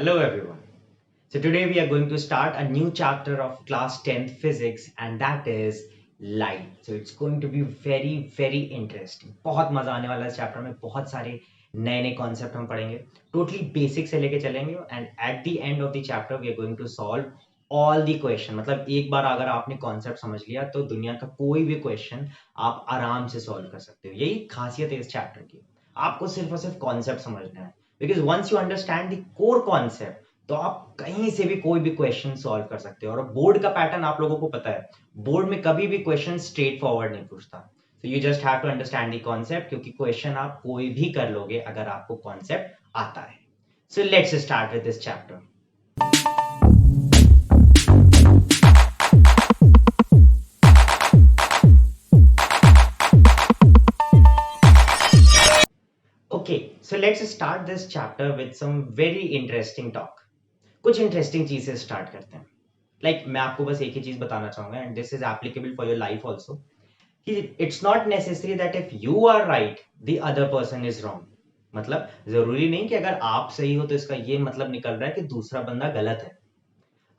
Hello everyone. So today we are going to start a new chapter of class 10th physics and that is light. So it's going to be very interesting. बहुत मजा आने वाला है इस chapter में बहुत सारे नए नए कॉन्सेप्ट हम पढ़ेंगे टोटली बेसिक से लेके चलेंगे and at the end of the chapter we are going to solve all the question मतलब एक बार अगर आपने कॉन्सेप्ट समझ लिया तो दुनिया का कोई भी क्वेश्चन आप आराम से सॉल्व कर सकते हो यही खासियत है इस चैप्टर की आपको सिर्फ और सिर्फ कॉन्सेप्ट समझना है because once you understand the core concept तो आप कहीं से भी कोई भी क्वेश्चन सॉल्व कर सकते हो और बोर्ड का पैटर्न आप लोगों को पता है बोर्ड में कभी भी क्वेश्चन स्ट्रेट फॉरवर्ड नहीं पूछता तो you just have to understand the concept क्योंकि क्वेश्चन आप कोई भी कर लोगे अगर आपको कॉन्सेप्ट आता है so let's start with this chapter Okay, so let's start this chapter with some very interesting talk. कुछ इंटरेस्टिंग चीज से स्टार्ट करते हैं मैं आपको बस एक ही चीज बताना चाहूंगा and this is applicable for your life also कि it's not necessary that if you are right the other person is wrong मतलब जरूरी नहीं कि अगर आप सही हो तो इसका ये मतलब निकल रहा है कि दूसरा बंदा गलत है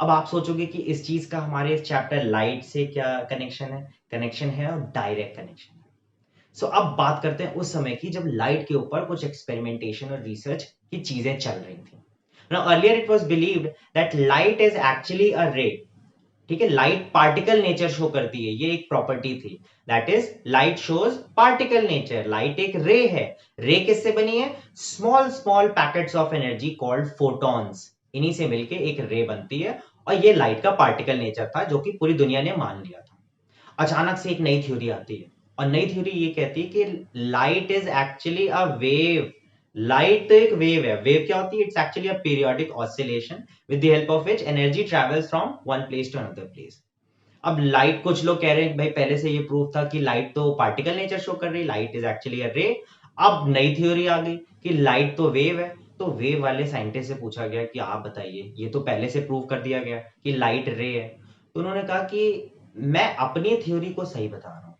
अब आप सोचोगे कि इस चीज का हमारे इस चैप्टर लाइट से क्या कनेक्शन है और डायरेक्ट कनेक्शन है सो अब बात करते हैं उस समय की जब लाइट के ऊपर कुछ एक्सपेरिमेंटेशन और रिसर्च की चीजें चल रही थी Now earlier it was believed that light is actually a ray. ठीक है लाइट पार्टिकल नेचर शो करती है ये एक प्रॉपर्टी थी that is light shows particle nature light एक रे है रे किससे बनी है small packets of energy called photons इन्हीं से मिलके एक रे बनती है और ये लाइट का पार्टिकल नेचर था जो कि पूरी दुनिया ने मान लिया था अचानक से एक नई थ्योरी आती है और नई थ्योरी ये कहती है कि light is actually a wave light तो एक वेव है वेव क्या होती है it's actually a periodic oscillation with the help of which energy travels from one place to another place अब लाइट कुछ लोग कह रहे हैं भाई पहले से ये प्रूफ था कि लाइट तो पार्टिकल नेचर शो कर रही है लाइट इज एक्चुअली अ रे अब नई थ्योरी आ गई कि लाइट तो वेव है तो वेव वाले साइंटिस्ट से पूछा गया कि आप बताइए ये तो पहले से प्रूव कर दिया गया कि लाइट रे है तो उन्होंने कहा कि मैं अपनी थ्योरी को सही बता रहा हूं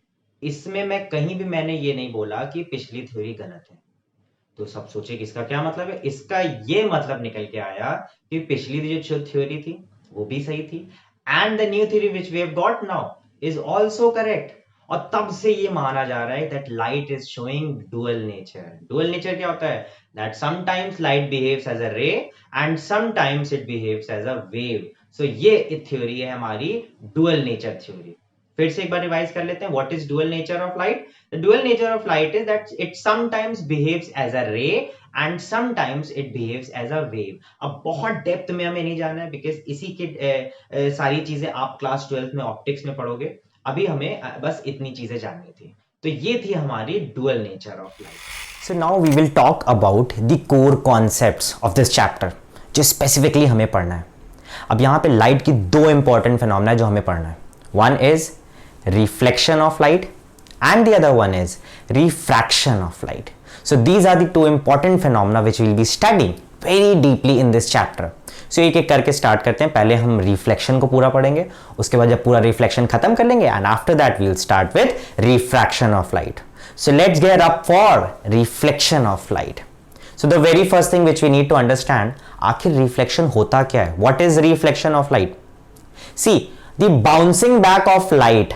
इसमें मैं कहीं भी मैंने ये नहीं बोला कि पिछली थ्योरी गलत है तो सब सोचे कि इसका क्या मतलब है इसका ये मतलब निकल के आया कि पिछली जो थ्योरी थी वो भी सही थी and the new theory which we have got now is also correct और तब से ये माना जा रहा है that light is showing dual nature क्या होता है that sometimes light behaves as a ray and sometimes it behaves as a wave so ये थ्योरी है हमारी डुअल नेचर थ्योरी फिर से एक बार रिवाइज कर लेते हैं what is dual nature of light the dual nature of light is that it sometimes behaves as a ray and sometimes it behaves as a wave अब बहुत डेप्थ में हमें नहीं जाना है बिकॉज इसी की सारी चीजें आप क्लास 12th में ऑप्टिक्स में पढ़ोगे अभी हमें बस इतनी चीजें जाननी थी तो ये थी हमारी dual nature of light so now we will talk about the core concepts of this chapter जो स्पेसिफिकली हमें पढ़ना है अब यहाँ पे लाइट की दो इंपॉर्टेंट फिनोमेना जो हमें पढ़ना है one is reflection of light and the other one is refraction of light. So these are the two important phenomena which we will be studying very deeply in this chapter. So एक एक करके start करते हैं पहले हम reflection को पूरा पढ़ेंगे उसके बाद जब पूरा रिफ्लेक्शन खत्म कर लेंगे and after that we will start with refraction of light so let's get up for reflection of light so the very first thing which we need to understand आखिर रिफ्लेक्शन होता क्या है what is reflection of light see the bouncing back of light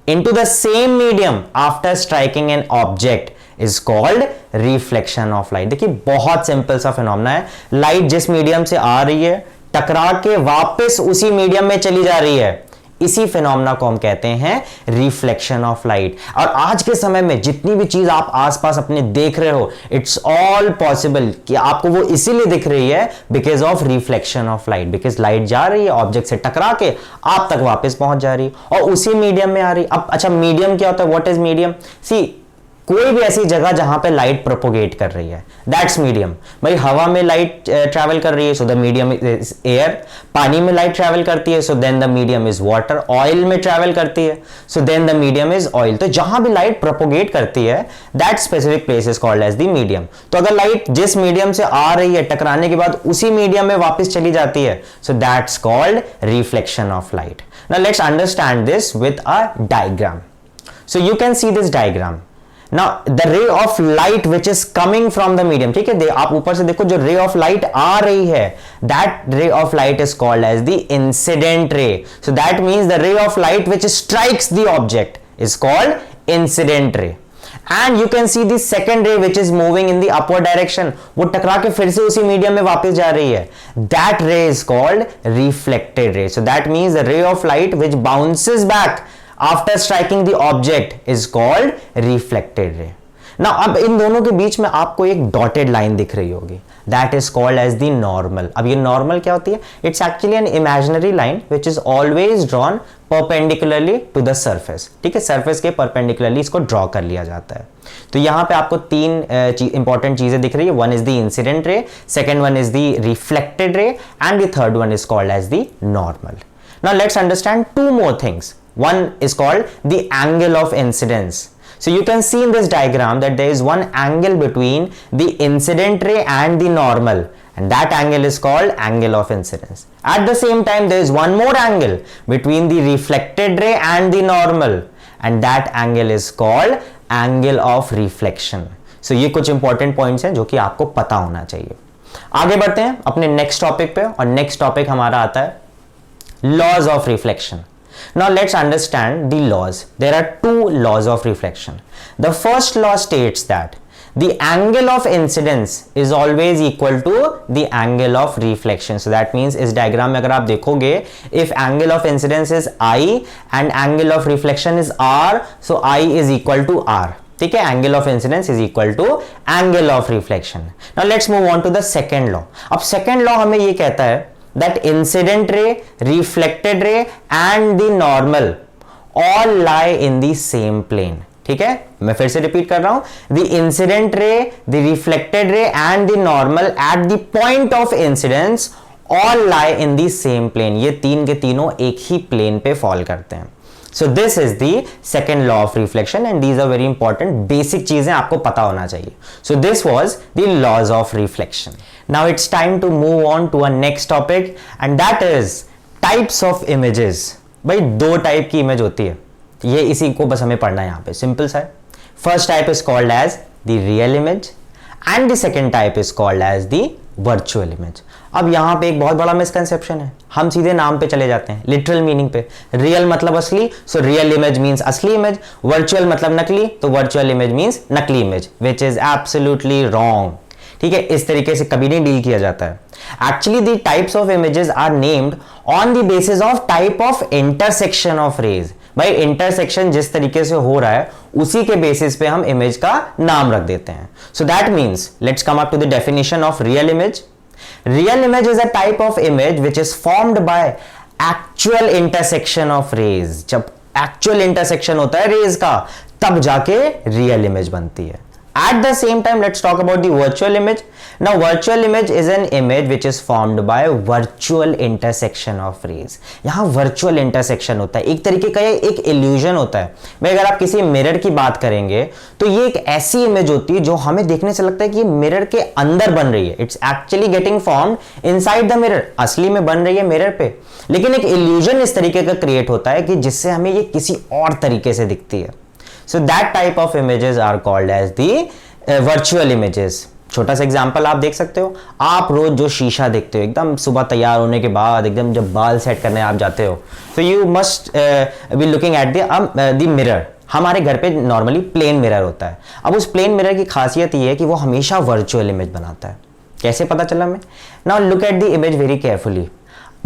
into the same medium after striking an object is called reflection of light देखिए बहुत simple सा phenomena है light जिस medium से आ रही है टकरा के वापस उसी मीडियम में चली जा रही है इसी फिनोमेना को हम कहते हैं रिफ्लेक्शन ऑफ लाइट और आज के समय में जितनी भी चीज आप आसपास अपने देख रहे हो इट्स ऑल पॉसिबल कि आपको वो इसीलिए दिख रही है because of reflection of light because light जा रही है ऑब्जेक्ट से टकरा के आप तक वापस पहुंच जा रही है और उसी मीडियम में आ रही अब अच्छा मीडियम क्या होता है व्हाट इज मीडियम सी कोई भी ऐसी जगह जहां पे लाइट प्रोपोगेट कर रही है दैट्स मीडियम भाई हवा में लाइट ट्रैवल कर रही है so the medium is air पानी में लाइट ट्रैवल करती है so then the medium is water oil में ट्रैवल करती है so then the medium is oil तो जहां भी लाइट प्रोपोगेट करती है that specific place is called as the medium तो अगर लाइट जिस मीडियम से आ रही है टकराने के बाद उसी मीडियम में वापस चली जाती है so that's called reflection of light now let's understand this with a diagram so you can see this diagram now the ray of light which is coming from the medium, ठीक है, आप ऊपर से देखो जो रे ऑफ लाइट आ रही है, that ray of light is called as the incident ray. So that means the ray of light which strikes the object is called incident ray. And you can see the second ray which is moving in the upward direction, वो टकरा के फिर से उसी medium में वापस जा रही है, that ray is called reflected ray. So that means the ray of light which bounces back after striking the object is called reflected ray. Now अब इन दोनों के बीच में आपको एक डॉटेड लाइन दिख रही होगी, that is called as the normal. अब ये नॉर्मल क्या होती है? It's actually an imaginary line which is always drawn perpendicularly to the surface. ठीक है, सरफेस के परपेंडिकुलरली इसको ड्रॉ कर लिया जाता है. तो यहां पे आपको तीन इंपॉर्टेंट चीजें दिख रही है. One is the incident ray, second one is the reflected ray, and the third one is called as the normal. Now let's understand two more things. One is called the angle of incidence. So you can see in this diagram that there is one angle between the incident ray and the normal, and that angle is called angle of incidence. At the same time, there is one more angle between the reflected ray and the normal, and that angle is called angle of reflection. So ये कुछ important points हैं जो कि आपको पता होना चाहिए. आगे बढ़ते हैं अपने next topic पे, और next topic हमारा आता है laws of reflection. Now let's understand the laws. There are two laws of reflection. The first law states that the angle of incidence is always equal to the angle of reflection. So that means इस diagram में अगर आप देखोगे, if angle of incidence is I and angle of reflection is R, so I is equal to R. ठीक है, angle of incidence is equal to angle of reflection. Now let's move on to the second law. अब second law हमें ये कहता है that incident ray, reflected ray and the normal all lie in the same plane. ठीक है, मैं फिर से रिपीट कर रहा हूं, the incident ray, the reflected ray and the normal at the point of incidence all lie in the same plane. ये तीन के तीनों एक ही प्लेन पे फॉल करते हैं. So this is the second law of reflection, and these are very important basic चीजें आपको पता होना चाहिए. So this was the laws of reflection. Now it's time to move on to our next topic, and that is types of images. भाई दो type की image होती है, ये इसी को बस हमें पढ़ना है यहाँ पे, सिंपल सा है. First type is called as the real image and the second type is called as the virtual image. अब यहाँ पे एक बहुत बड़ा मिसकंसेप्शन है, हम सीधे नाम पे चले जाते हैं, लिटरल मीनिंग पे. रियल मतलब असली, सो रियल इमेज मीन्स असली इमेज. वर्चुअल मतलब नकली, तो वर्चुअल इमेज मीन्स नकली image, which is absolutely wrong. ठीक है, इस तरीके से कभी नहीं डील किया जाता है. Actually the types of images are named on the basis of type of intersection of rays. भाई इंटरसेक्शन जिस तरीके से हो रहा है उसी के बेसिस पे हम इमेज का नाम रख देते हैं. So that means let's come up to the definition of real image. Real image is a type of image which is formed by actual intersection of rays. जब actual intersection होता है rays का, तब जाके real image बनती है. At the same time, let's talk about the virtual image. Now, virtual image is an image which is formed by virtual intersection of rays. यहाँ virtual intersection होता है, एक तरीके का ये एक illusion होता है. मैं अगर आप किसी मिरर की बात करेंगे तो ये एक ऐसी इमेज होती है जो हमें देखने से लगता है कि ये मिरर के अंदर बन रही है. It's actually getting formed inside the mirror. असली में बन रही है मिरर पे, लेकिन एक illusion इस तरीके का क्रिएट होता है कि जिससे हमें ये किसी और तरीके से दिखती है. So that type of images are called as the virtual images. छोटा सा एग्जांपल आप देख सकते हो, आप रोज जो शीशा देखते हो एकदम सुबह तैयार होने के बाद, एकदम जब बाल सेट करने आप जाते हो, तो you must be looking at the mirror. हमारे घर पे नॉर्मली प्लेन मिरर होता है. अब उस प्लेन मिरर की खासियत ये है कि वो हमेशा वर्चुअल इमेज बनाता है. कैसे पता चला हमें? Now look at the image very carefully.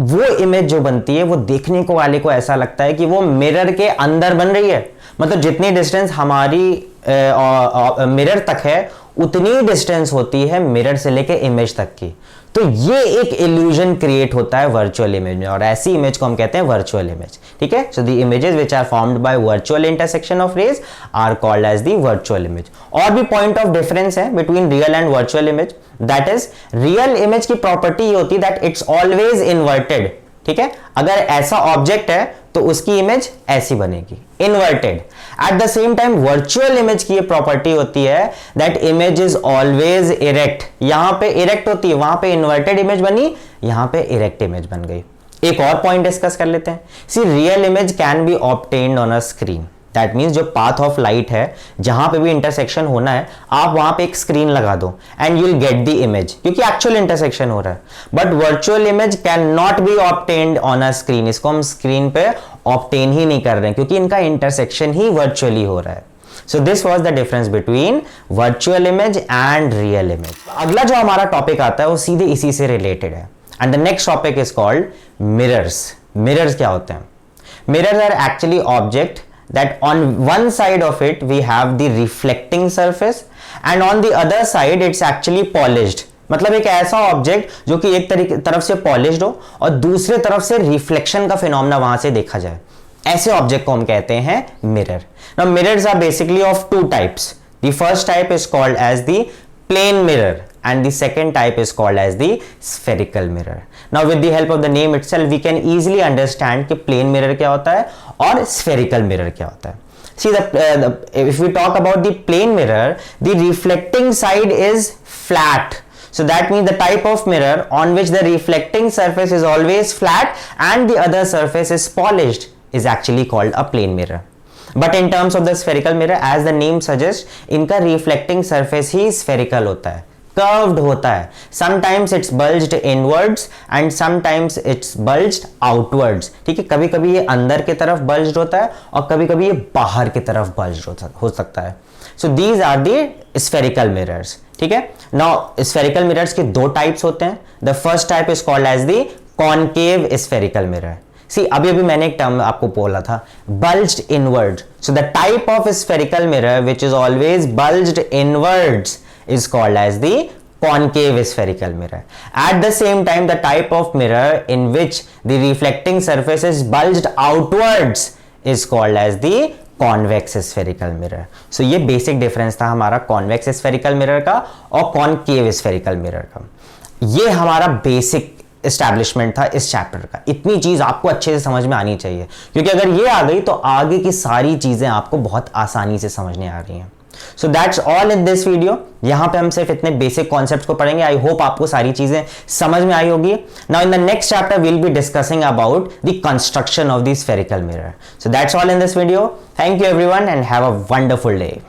वो इमेज जो बनती है वो देखने को वाले को ऐसा लगता है कि वो मिरर के अंदर बन रही है. मतलब जितनी डिस्टेंस हमारी मिरर तक है उतनी डिस्टेंस होती है मिरर से लेके इमेज तक की. तो ये एक इल्यूजन क्रिएट होता है वर्चुअल इमेज में, और ऐसी इमेज को हम कहते हैं वर्चुअल इमेज. ठीक है, so the images which are formed by virtual intersection of rays are called as the virtual image. और भी पॉइंट ऑफ डिफरेंस है between real and virtual image. That is, real image की property ये होती है that it's always inverted. ठीक है, अगर ऐसा ऑब्जेक्ट है तो उसकी इमेज ऐसी बनेगी, inverted. At the same time virtual image की ये प्रॉपर्टी होती है that image is always erect. यहां पे इरेक्ट होती है, वहां पे इन्वर्टेड इमेज बनी, यहां पे इरेक्ट इमेज बन गई. एक और पॉइंट डिस्कस कर लेते हैं. See, real image can be obtained on a screen. That means जो पाथ ऑफ लाइट है, जहां पे भी इंटरसेक्शन होना है, आप वहां पे एक स्क्रीन लगा दो and you will get the image, क्योंकि एक्चुअल इंटरसेक्शन हो रहा है. But virtual image can not be obtained on a screen. इसको हम स्क्रीन पे ऑब्टेन ही नहीं कर रहे हैं, क्योंकि इनका इंटरसेक्शन ही वर्चुअली हो रहा है. So this was the difference between virtual image and real image. अगला जो हमारा टॉपिक आता है वो सीधे इसी से रिलेटेड है, and the next topic is called mirrors. Mirrors क्या होते हैं? Mirrors are actually object that on one side of it we have the reflecting surface and on the other side it's actually polished. मतलब एक ऐसा object जो कि एक तरफ से पॉलिश्ड हो और दूसरे तरफ से रिफ्लेक्शन का फिनोमेना वहां से देखा जाए, ऐसे ऑब्जेक्ट को हम कहते हैं mirror. Now mirrors are basically of two types. The first type is called as the plane mirror and the second type is called as the spherical mirror. Now with the help of the name itself we can easily understand कि plane mirror क्या होता है और spherical mirror क्या होता है. See if we talk about the plane mirror, the reflecting side is flat. So that means the type of mirror on which the reflecting surface is always flat and the other surface is polished is actually called a plane mirror. But in terms of the spherical mirror, as the name suggests, इनका reflecting surface ही spherical होता है, curved होता है. Sometimes it's bulged inwards and sometimes it's bulged outwards. ठीक है, कभी कभी ये अंदर की तरफ bulged होता है और कभी कभी ये बाहर की तरफ bulged हो सकता है. So these are the spherical mirrors. ठीक है. Now spherical mirrors के दो types होते हैं. The first type is called as the concave spherical mirror. See, अभी मैंने एक टर्म आपको बोला था, bulged inward. So the type of spherical mirror which is always bulged inwards is called as the concave spherical mirror. At the same time, the type of mirror in which the reflecting surface is bulged outwards is called as the convex spherical mirror. So ये basic difference था हमारा convex spherical mirror का और concave spherical mirror का. ये हमारा basic establishment था इस चैप्टर का. इतनी चीज आपको अच्छे से समझ में आनी चाहिए, क्योंकि अगर ये आ गई तो आगे की सारी चीजें आपको बहुत आसानी से समझने आ रही हैं. सो that's all in this video. यहां पे हम सिर्फ इतने बेसिक कॉन्सेप्ट्स को पढ़ेंगे. आई होप आपको सारी चीजें समझ में आई होगी. Now in the next chapter we will be discussing about the construction of the spherical mirror. So that's all in this video. Thank you everyone and have a wonderful day.